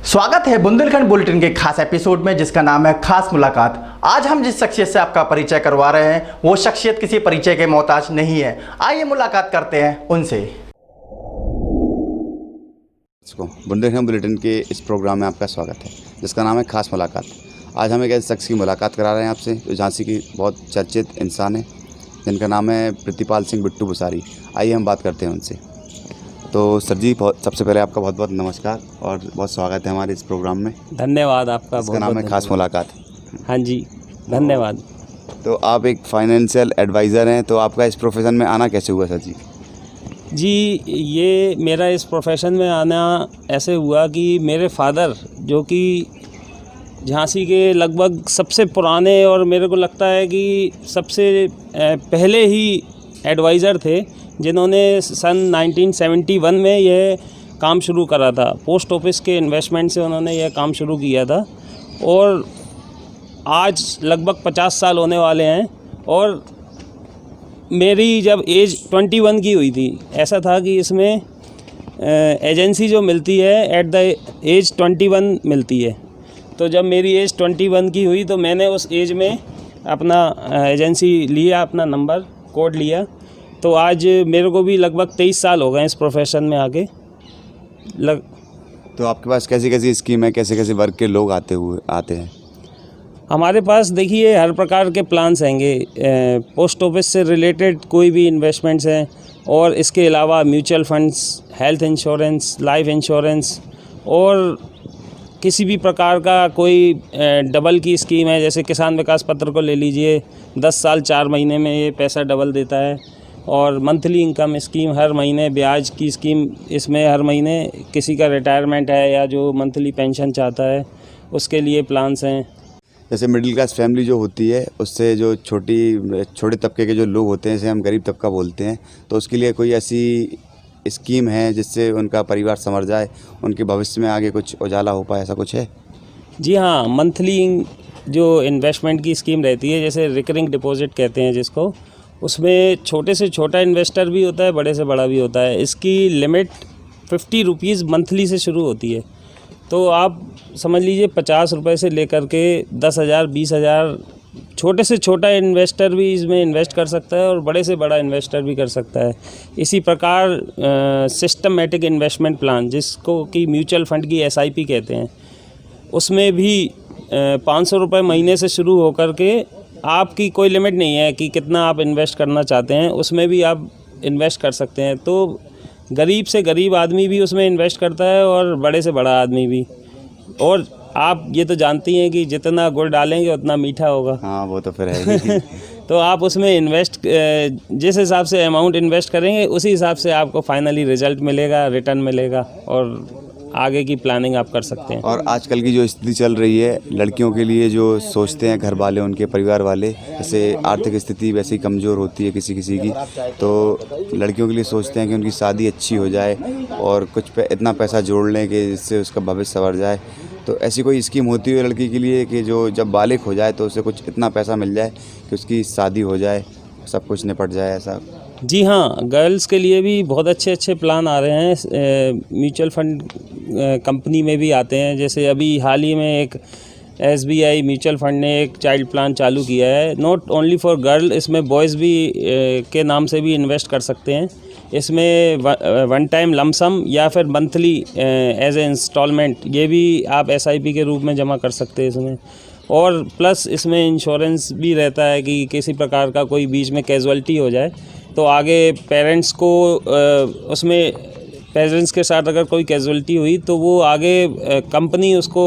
स्वागत है बुंदेलखंड बुलेटिन के खास एपिसोड में, जिसका नाम है खास मुलाकात। आज हम जिस शख्सियत से आपका परिचय करवा रहे हैं वो शख्सियत किसी परिचय के मोहताज नहीं है। आइए मुलाकात करते हैं उनसे। बुंदेलखंड बुलेटिन के इस प्रोग्राम में आपका स्वागत है, जिसका नाम है खास मुलाकात। आज हम एक ऐसे शख्स की मुलाकात करा रहे हैं आपसे, जो झांसी की बहुत चर्चित इंसान है, जिनका नाम है प्रतिपाल सिंह बिट्टू बुसारी। आइए हम बात करते हैं उनसे। तो सर जी, सबसे पहले आपका बहुत बहुत नमस्कार और बहुत स्वागत है हमारे इस प्रोग्राम में। धन्यवाद आपका। इसका नाम है खास मुलाकात। हाँ जी, धन्यवाद। तो आप एक फाइनेंशियल एडवाइज़र हैं, तो आपका इस प्रोफेशन में आना कैसे हुआ सर जी? जी, ये मेरा इस प्रोफेशन में आना ऐसे हुआ कि मेरे फादर, जो कि झांसी के लगभग सबसे पुराने और मेरे को लगता है कि सबसे पहले ही एडवाइज़र थे, जिन्होंने सन 1971 में यह काम शुरू करा था। पोस्ट ऑफिस के इन्वेस्टमेंट से उन्होंने यह काम शुरू किया था और आज लगभग 50 साल होने वाले हैं। और मेरी जब एज 21 की हुई थी, ऐसा था कि इसमें एजेंसी जो मिलती है एट द एज 21 मिलती है। तो जब मेरी एज 21 की हुई तो मैंने उस एज में अपना एजेंसी लिया, अपना नंबर कोड लिया। तो आज मेरे को भी लगभग 23 साल हो गए इस प्रोफेशन में आके तो आपके पास कैसी कैसी स्कीम है, कैसे कैसे वर्ग के लोग आते हैं? हमारे पास देखिए हर प्रकार के प्लान्स हैंगे। पोस्ट ऑफिस से रिलेटेड कोई भी इन्वेस्टमेंट्स हैं, और इसके अलावा mutual funds, health insurance, life insurance, और किसी भी प्रकार का कोई डबल की स्कीम है। जैसे किसान विकास पत्र को ले लीजिए, 10 साल 4 महीने में ये पैसा डबल देता है। और मंथली इनकम स्कीम, हर महीने ब्याज की स्कीम, इसमें हर महीने किसी का रिटायरमेंट है या जो मंथली पेंशन चाहता है उसके लिए प्लान्स हैं। जैसे मिडिल क्लास फैमिली जो होती है, उससे जो छोटे तबके के जो लोग होते हैं, जैसे हम गरीब तबका बोलते हैं, तो उसके लिए कोई ऐसी स्कीम है जिससे उनका परिवार संवर जाए, उनके भविष्य में आगे कुछ उजाला हो पाए, ऐसा कुछ है? जी हाँ, मंथली जो इन्वेस्टमेंट की स्कीम रहती है, जैसे रिकरिंग डिपॉजिट कहते हैं जिसको, उसमें छोटे से छोटा इन्वेस्टर भी होता है, बड़े से बड़ा भी होता है। इसकी लिमिट 50 रुपीज़ मंथली से शुरू होती है। तो आप समझ लीजिए 50 रुपये से लेकर के 10,000, 20,000, छोटे से छोटा इन्वेस्टर भी इसमें इन्वेस्ट कर सकता है और बड़े से बड़ा इन्वेस्टर भी कर सकता है। इसी प्रकार सिस्टमेटिक इन्वेस्टमेंट प्लान, जिसको कि म्यूचुअल फंड की SIP कहते हैं, उसमें भी 500 रुपये महीने से शुरू होकर के, आपकी कोई लिमिट नहीं है कि कितना आप इन्वेस्ट करना चाहते हैं, उसमें भी आप इन्वेस्ट कर सकते हैं। तो गरीब से गरीब आदमी भी उसमें इन्वेस्ट करता है और बड़े से बड़ा आदमी भी। और आप ये तो जानती हैं कि जितना गुड़ डालेंगे उतना मीठा होगा। हाँ, वो तो फिर है ही। तो आप उसमें इन्वेस्ट, जिस हिसाब से अमाउंट इन्वेस्ट करेंगे उसी हिसाब से आपको फाइनली रिजल्ट मिलेगा, रिटर्न मिलेगा, और आगे की प्लानिंग आप कर सकते हैं। और आजकल की जो स्थिति चल रही है, लड़कियों के लिए जो सोचते हैं घर वाले, उनके परिवार वाले, जैसे आर्थिक स्थिति वैसे ही कमज़ोर होती है किसी किसी की, तो लड़कियों के लिए सोचते हैं कि उनकी शादी अच्छी हो जाए और कुछ इतना पैसा जोड़ लें कि जिससे उसका भविष्य संवर जाए। तो ऐसी कोई स्कीम होती है लड़की के लिए कि जो जब बालिग हो जाए तो उसे कुछ इतना पैसा मिल जाए कि उसकी शादी हो जाए, सब कुछ निपट जाए, ऐसा? जी हाँ, गर्ल्स के लिए भी बहुत अच्छे अच्छे प्लान आ रहे हैं। म्यूचुअल फंड कंपनी में भी आते हैं। जैसे अभी हाल ही में एक SBI म्यूचुअल फंड ने एक चाइल्ड प्लान चालू किया है, नॉट ओनली फॉर गर्ल, इसमें बॉयज़ भी के नाम से भी इन्वेस्ट कर सकते हैं। इसमें वन टाइम लमसम या फिर मंथली एज ए इंस्टॉलमेंट, ये भी आप SIP के रूप में जमा कर सकते हैं इसमें। और प्लस इसमें इंश्योरेंस भी रहता है कि किसी प्रकार का कोई बीच में कैजुअल्टी हो जाए तो आगे पेरेंट्स को उसमें पेरेंट्स के साथ अगर कोई कैजुअल्टी हुई तो वो आगे कंपनी उसको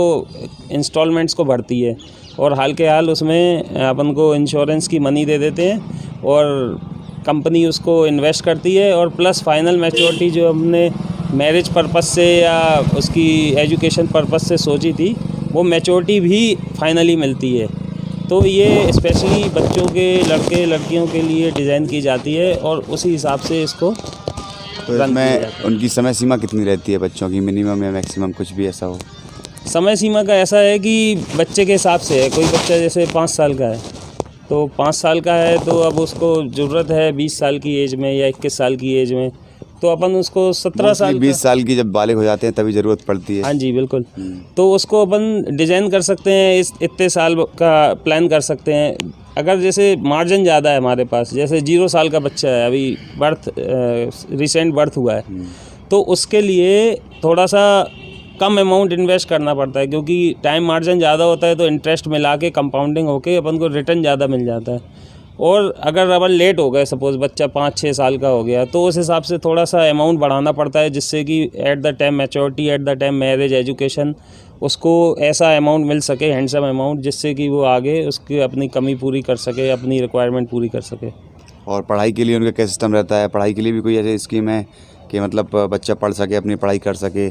इंस्टॉलमेंट्स को भरती है, और हाल के हाल उसमें अपन को इंश्योरेंस की मनी दे देते हैं और कंपनी उसको इन्वेस्ट करती है। और प्लस फाइनल मैच्योरिटी जो हमने मैरिज पर्पस से या उसकी एजुकेशन पर्पस से सोची थी, वो मैच्योरिटी भी फाइनली मिलती है। तो ये स्पेशली बच्चों के, लड़के लड़कियों के लिए डिज़ाइन की जाती है और उसी हिसाब से इसको तो इसमें उनकी समय सीमा कितनी रहती है बच्चों की, मिनिमम या मैक्सिमम, कुछ भी ऐसा हो? समय सीमा का ऐसा है कि बच्चे के हिसाब से है। कोई बच्चा जैसे 5 साल का है तो 5 साल का है तो अब उसको ज़रूरत है 20 साल की एज में या 21 साल की एज में। तो अपन उसको 17 साल 20 साल की जब बालिग हो जाते हैं तभी ज़रूरत पड़ती है। हाँ जी बिल्कुल। तो उसको अपन डिज़ाइन कर सकते हैं, इस इतने साल का प्लान कर सकते हैं। अगर जैसे मार्जिन ज़्यादा है हमारे पास, जैसे 0 साल का बच्चा है, अभी रिसेंट बर्थ हुआ है, तो उसके लिए थोड़ा सा कम अमाउंट इन्वेस्ट करना पड़ता है, क्योंकि टाइम मार्जिन ज़्यादा होता है तो इंटरेस्ट मिला के कंपाउंडिंग होके अपन को रिटर्न ज़्यादा मिल जाता है। और अगर अपन लेट हो गए, सपोज़ बच्चा 5-6 साल का हो गया, तो उस हिसाब से थोड़ा सा अमाउंट बढ़ाना पड़ता है, जिससे कि at the time maturity, at the time marriage, education, उसको ऐसा अमाउंट मिल सके, हैंडसम अमाउंट, जिससे कि वो आगे उसकी अपनी कमी पूरी कर सके, अपनी रिक्वायरमेंट पूरी कर सके। और पढ़ाई के लिए उनका क्या सिस्टम रहता है? पढ़ाई के लिए भी कोई ऐसी स्कीम है कि मतलब बच्चा पढ़ सके, अपनी पढ़ाई कर सके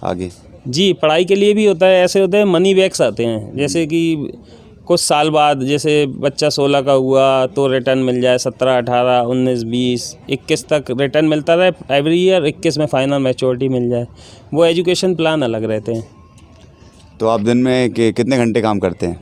आगे? जी, पढ़ाई के लिए भी होता है। ऐसे होते हैं मनी बैक्स आते हैं, जैसे कि कुछ साल बाद, जैसे बच्चा 16 का हुआ तो रिटर्न मिल जाए, 17, 18, 19, 20, 21 तक रिटर्न मिलता रहे एवरी ईयर, 21 में फाइनल मैच्योरिटी मिल जाए। वो एजुकेशन प्लान अलग रहते हैं। तो आप दिन में कितने घंटे काम करते हैं?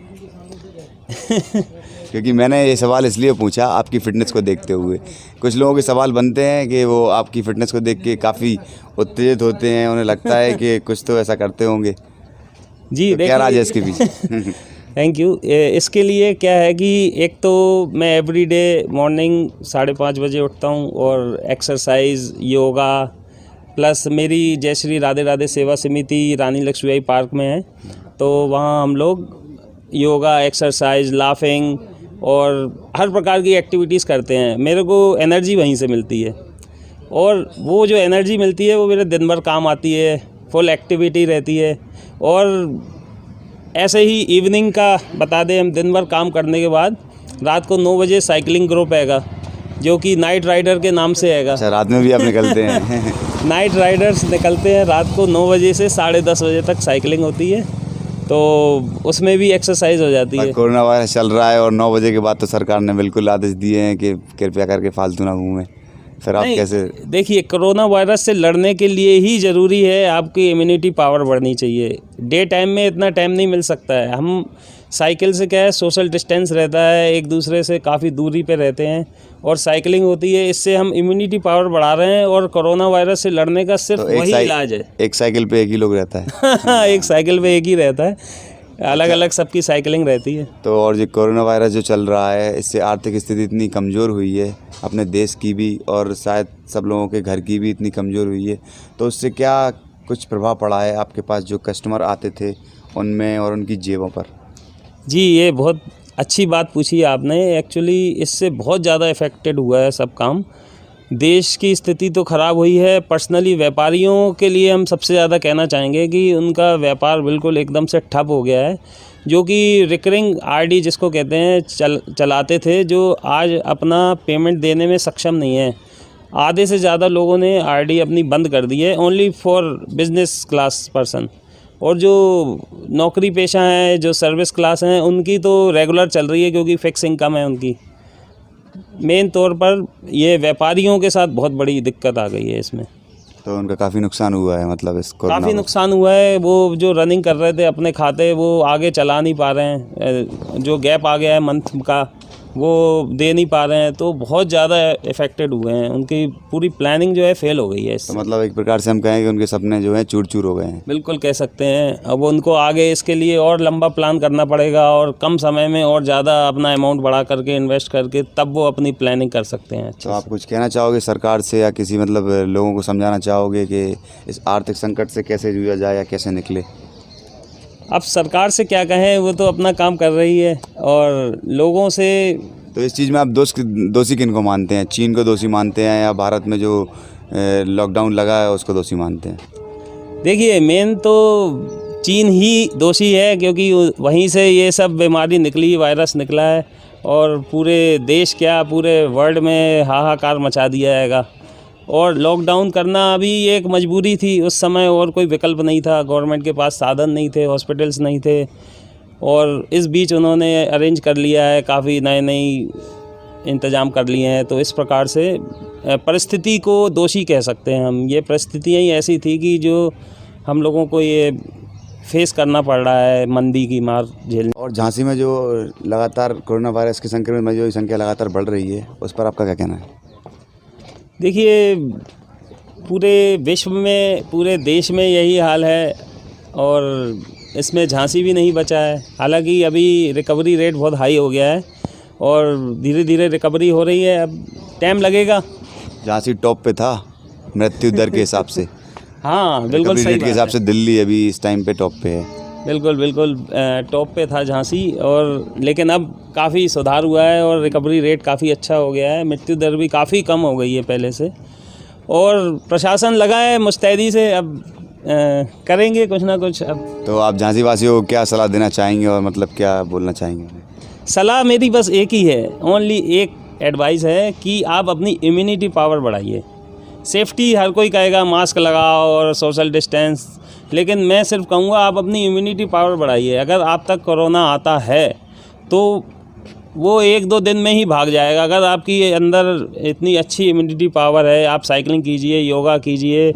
क्योंकि मैंने ये सवाल इसलिए पूछा आपकी फ़िटनेस को देखते हुए। कुछ लोगों के सवाल बनते हैं कि वो आपकी फ़िटनेस को देख के काफ़ी उत्तेजित होते हैं, उन्हें लगता है कि कुछ तो ऐसा करते होंगे। जी तो क्या राज है इसके पीछे? Thank you. इसके लिए क्या है कि एक तो मैं एवरीडे मॉर्निंग 5:30 बजे उठता हूँ और एक्सरसाइज, योगा, प्लस मेरी जय श्री राधे राधे सेवा समिति रानी लक्ष्मीबाई पार्क में है, तो वहाँ हम लोग योगा, एक्सरसाइज, लाफिंग और हर प्रकार की एक्टिविटीज़ करते हैं। मेरे को एनर्जी वहीं से मिलती है, और वो जो एनर्जी मिलती है वो मेरे दिन भर काम आती है, फुल एक्टिविटी रहती है। और ऐसे ही इवनिंग का बता दें, हम दिन भर काम करने के बाद रात को 9 बजे साइकिलिंग ग्रुप हैगा, जो कि नाइट राइडर के नाम से हैगा। अच्छा, रात में भी आप निकलते हैं? नाइट राइडर्स निकलते हैं रात को 9 बजे से 10:30 बजे तक साइकिलिंग होती है, तो उसमें भी एक्सरसाइज हो जाती है। कोरोना वायरस चल रहा है और 9 बजे के बाद तो सरकार ने बिल्कुल आदेश दिए हैं कि कृपया करके फालतू ना घूमें। फिर आप कैसे? देखिए, कोरोना वायरस से लड़ने के लिए ही ज़रूरी है आपकी इम्यूनिटी पावर बढ़नी चाहिए। डे टाइम में इतना टाइम नहीं मिल सकता है। हम साइकिल से क्या है, सोशल डिस्टेंस रहता है, एक दूसरे से काफ़ी दूरी पे रहते हैं, और साइकिलिंग होती है, इससे हम इम्यूनिटी पावर बढ़ा रहे हैं। और कोरोना वायरस से लड़ने का सिर्फ तो वही इलाज है। एक साइकिल पे एक ही लोग रहता है? एक साइकिल पे एक ही रहता है, अलग अलग सबकी साइकिलिंग रहती है। तो और जो कोरोना वायरस जो चल रहा है, इससे आर्थिक स्थिति इतनी कमज़ोर हुई है अपने देश की भी, और शायद सब लोगों के घर की भी इतनी कमज़ोर हुई है, तो उससे क्या कुछ प्रभाव पड़ा है आपके पास जो कस्टमर आते थे उनमें और उनकी जेबों पर? जी, ये बहुत अच्छी बात पूछी आपने। एक्चुअली इससे बहुत ज़्यादा इफ़ेक्टेड हुआ है सब काम। देश की स्थिति तो ख़राब हुई है। पर्सनली व्यापारियों के लिए हम सबसे ज़्यादा कहना चाहेंगे कि उनका व्यापार बिल्कुल एकदम से ठप हो गया है। जो कि रिकरिंग आरडी जिसको कहते हैं चलाते थे, जो आज अपना पेमेंट देने में सक्षम नहीं है। आधे से ज़्यादा लोगों ने आरडी अपनी बंद कर दी है, only for business class person. और जो नौकरी पेशा हैं, जो सर्विस क्लास हैं, उनकी तो रेगुलर चल रही है, क्योंकि फिक्स इनकम है उनकी। मेन तौर पर ये व्यापारियों के साथ बहुत बड़ी दिक्कत आ गई है इसमें। तो उनका काफ़ी नुकसान हुआ है, मतलब इस कोरोना काफ़ी नुकसान हुआ है। वो जो रनिंग कर रहे थे अपने खाते, वो आगे चला नहीं पा रहे हैं। जो गैप आ गया है मंथ का, वो दे नहीं पा रहे हैं, तो बहुत ज़्यादा इफ़ेक्टेड हुए हैं। उनकी पूरी प्लानिंग जो है फेल हो गई है इससे। तो मतलब एक प्रकार से हम कहें कि उनके सपने जो हैं चूर चूर हो गए हैं। बिल्कुल कह सकते हैं। अब उनको आगे इसके लिए और लंबा प्लान करना पड़ेगा, और कम समय में और ज़्यादा अपना अमाउंट बढ़ा करके इन्वेस्ट करके तब वो अपनी प्लानिंग कर सकते हैं। तो आप कुछ कहना चाहोगे सरकार से, या किसी मतलब लोगों को समझाना चाहोगे कि इस आर्थिक संकट से कैसे जूझा जाए या कैसे निकले? अब सरकार से क्या कहें, वो तो अपना काम कर रही है, और लोगों से। तो इस चीज़ में आप दोषी किन को मानते हैं? चीन को दोषी मानते हैं, या भारत में जो लॉकडाउन लगा है उसको दोषी मानते हैं? देखिए, मेन तो चीन ही दोषी है, क्योंकि वहीं से ये सब बीमारी निकली, वायरस निकला है, और पूरे देश क्या पूरे वर्ल्ड में हाहाकार मचा दिया हैगा। और लॉकडाउन करना अभी एक मजबूरी थी उस समय, और कोई विकल्प नहीं था। गवर्नमेंट के पास साधन नहीं थे, हॉस्पिटल्स नहीं थे, और इस बीच उन्होंने अरेंज कर लिया है, काफ़ी नए इंतज़ाम कर लिए हैं। तो इस प्रकार से परिस्थिति को दोषी कह सकते हैं हम। ये परिस्थितियाँ ही ऐसी थी कि जो हम लोगों को ये फेस करना पड़ रहा है, मंदी की मार झेलनी। और झांसी में जो लगातार कोरोना वायरस के संक्रमित मरीजों की संख्या लगातार बढ़ रही है, उस पर आपका क्या कहना है? देखिए, पूरे विश्व में, पूरे देश में यही हाल है और इसमें झांसी भी नहीं बचा है। हालांकि अभी रिकवरी रेट बहुत हाई हो गया है और धीरे धीरे रिकवरी हो रही है, अब टाइम लगेगा। झांसी टॉप पे था मृत्यु दर के हिसाब से। हाँ बिल्कुल रिकवरी सही रेट के बात हिसाब है। से दिल्ली अभी इस टाइम पे टॉप पे है। बिल्कुल बिल्कुल टॉप पे था झांसी, और लेकिन अब काफ़ी सुधार हुआ है और रिकवरी रेट काफ़ी अच्छा हो गया है। मृत्यु दर भी काफ़ी कम हो गई है पहले से, और प्रशासन लगा है मुस्तैदी से, अब करेंगे कुछ ना कुछ। अब तो आप झांसी वासियों को क्या सलाह देना चाहेंगे और मतलब क्या बोलना चाहेंगे? सलाह मेरी बस एक ही है, ओनली एक एडवाइस है कि आप अपनी इम्यूनिटी पावर बढ़ाइए। सेफ्टी हर कोई कहेगा मास्क लगाओ और सोशल डिस्टेंस, लेकिन मैं सिर्फ कहूँगा आप अपनी इम्यूनिटी पावर बढ़ाइए। अगर आप तक कोरोना आता है तो वो 1-2 दिन में ही भाग जाएगा। अगर आपकी अंदर इतनी अच्छी इम्यूनिटी पावर है, आप साइकिलिंग कीजिए, योगा कीजिए,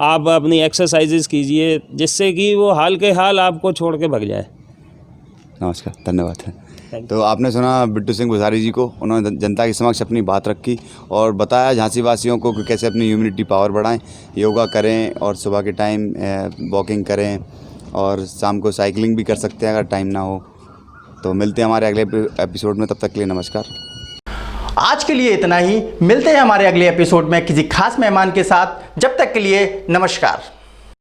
आप अपनी एक्सरसाइजेस कीजिए, जिससे कि वो हाल के हाल आपको छोड़ के भाग जाए। नमस्कार, धन्यवाद। तो आपने सुना बिट्टू सिंह बुसारी जी को, उन्होंने जनता के समक्ष अपनी बात रखी और बताया झांसी वासियों को कि कैसे अपनी इम्यूनिटी पावर बढ़ाएं, योगा करें और सुबह के टाइम वॉकिंग करें और शाम को साइकिलिंग भी कर सकते हैं अगर टाइम ना हो। तो मिलते हैं हमारे अगले एपिसोड में, तब तक के लिए नमस्कार। आज के लिए इतना ही, मिलते हैं हमारे अगले एपिसोड में किसी खास मेहमान के साथ। जब तक के लिए नमस्कार।